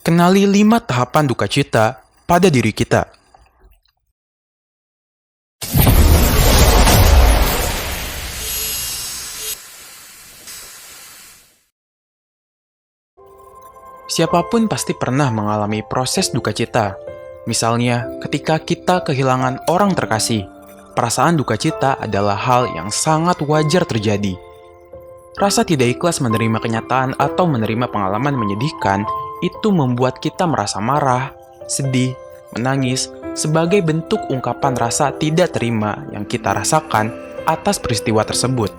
Kenali 5 tahapan duka cita pada diri kita. Siapapun pasti pernah mengalami proses duka cita. Misalnya, ketika kita kehilangan orang terkasih, perasaan duka cita adalah hal yang sangat wajar terjadi. Rasa tidak ikhlas menerima kenyataan atau menerima pengalaman menyedihkan itu membuat kita merasa marah, sedih, menangis sebagai bentuk ungkapan rasa tidak terima yang kita rasakan atas peristiwa tersebut.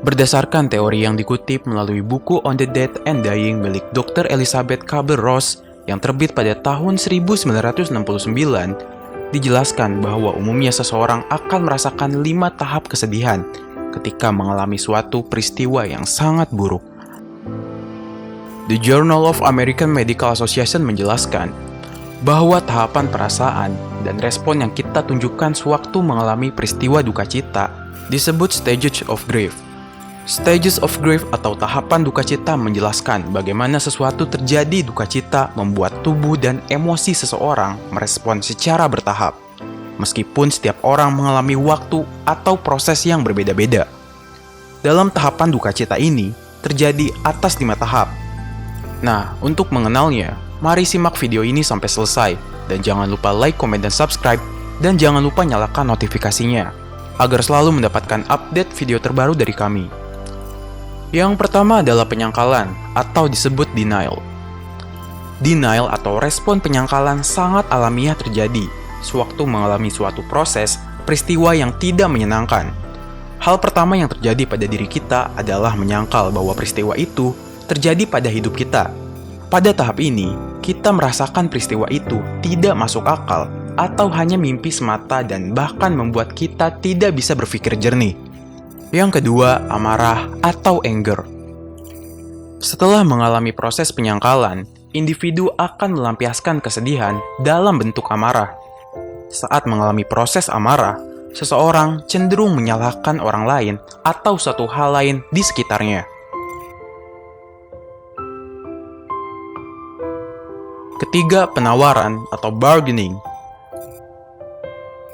Berdasarkan teori yang dikutip melalui buku On the Death and Dying milik Dr. Elizabeth Kubler-Ross yang terbit pada tahun 1969, dijelaskan bahwa umumnya seseorang akan merasakan 5 tahap kesedihan ketika mengalami suatu peristiwa yang sangat buruk. The Journal of American Medical Association menjelaskan bahwa tahapan perasaan dan respon yang kita tunjukkan sewaktu mengalami peristiwa duka cita disebut stages of grief. Stages of grief atau tahapan duka cita menjelaskan bagaimana sesuatu terjadi duka cita membuat tubuh dan emosi seseorang merespon secara bertahap. Meskipun setiap orang mengalami waktu atau proses yang berbeda-beda. Dalam tahapan duka cita ini terjadi atas 5 tahap. Nah, untuk mengenalnya, mari simak video ini sampai selesai. Dan jangan lupa like, komen, dan subscribe. Dan jangan lupa nyalakan notifikasinya, agar selalu mendapatkan update video terbaru dari kami. Yang pertama adalah penyangkalan, atau disebut denial. Denial atau respon penyangkalan sangat alamiah terjadi sewaktu mengalami suatu proses, peristiwa yang tidak menyenangkan. Hal pertama yang terjadi pada diri kita adalah menyangkal bahwa peristiwa itu terjadi pada hidup kita. Pada tahap ini, kita merasakan peristiwa itu tidak masuk akal atau hanya mimpi semata dan bahkan membuat kita tidak bisa berpikir jernih. Yang kedua, amarah atau anger. Setelah mengalami proses penyangkalan, individu akan melampiaskan kesedihan dalam bentuk amarah. Saat mengalami proses amarah, seseorang cenderung menyalahkan orang lain atau suatu hal lain di sekitarnya. Ketiga, penawaran atau bargaining.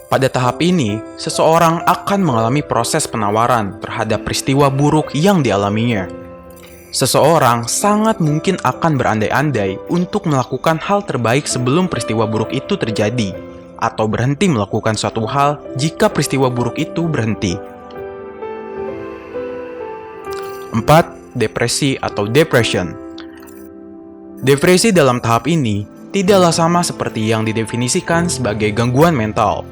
Pada tahap ini, seseorang akan mengalami proses penawaran terhadap peristiwa buruk yang dialaminya. Seseorang sangat mungkin akan berandai-andai untuk melakukan hal terbaik sebelum peristiwa buruk itu terjadi, atau berhenti melakukan suatu hal jika peristiwa buruk itu berhenti. 4. Depresi atau depression. Depresi dalam tahap ini tidaklah sama seperti yang didefinisikan sebagai gangguan mental.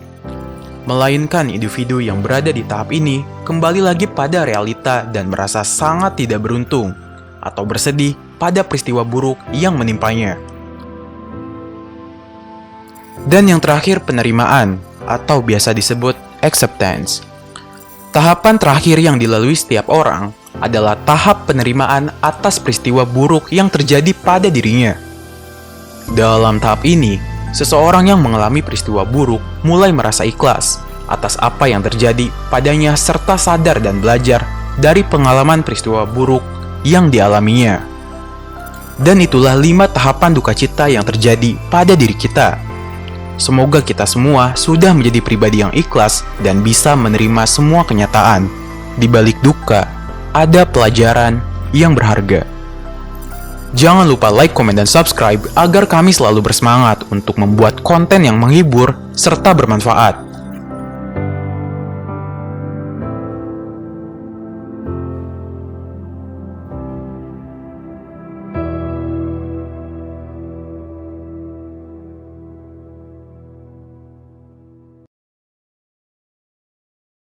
Melainkan individu yang berada di tahap ini kembali lagi pada realita dan merasa sangat tidak beruntung atau bersedih pada peristiwa buruk yang menimpanya. Dan yang terakhir, penerimaan atau biasa disebut acceptance. Tahapan terakhir yang dilalui setiap orang adalah tahap penerimaan atas peristiwa buruk yang terjadi pada dirinya. Dalam tahap ini, seseorang yang mengalami peristiwa buruk mulai merasa ikhlas atas apa yang terjadi padanya serta sadar dan belajar dari pengalaman peristiwa buruk yang dialaminya. Dan itulah 5 tahapan duka cita yang terjadi pada diri kita. Semoga kita semua sudah menjadi pribadi yang ikhlas dan bisa menerima semua kenyataan. Di balik duka, ada pelajaran yang berharga. Jangan lupa like, komen, dan subscribe agar kami selalu bersemangat untuk membuat konten yang menghibur serta bermanfaat.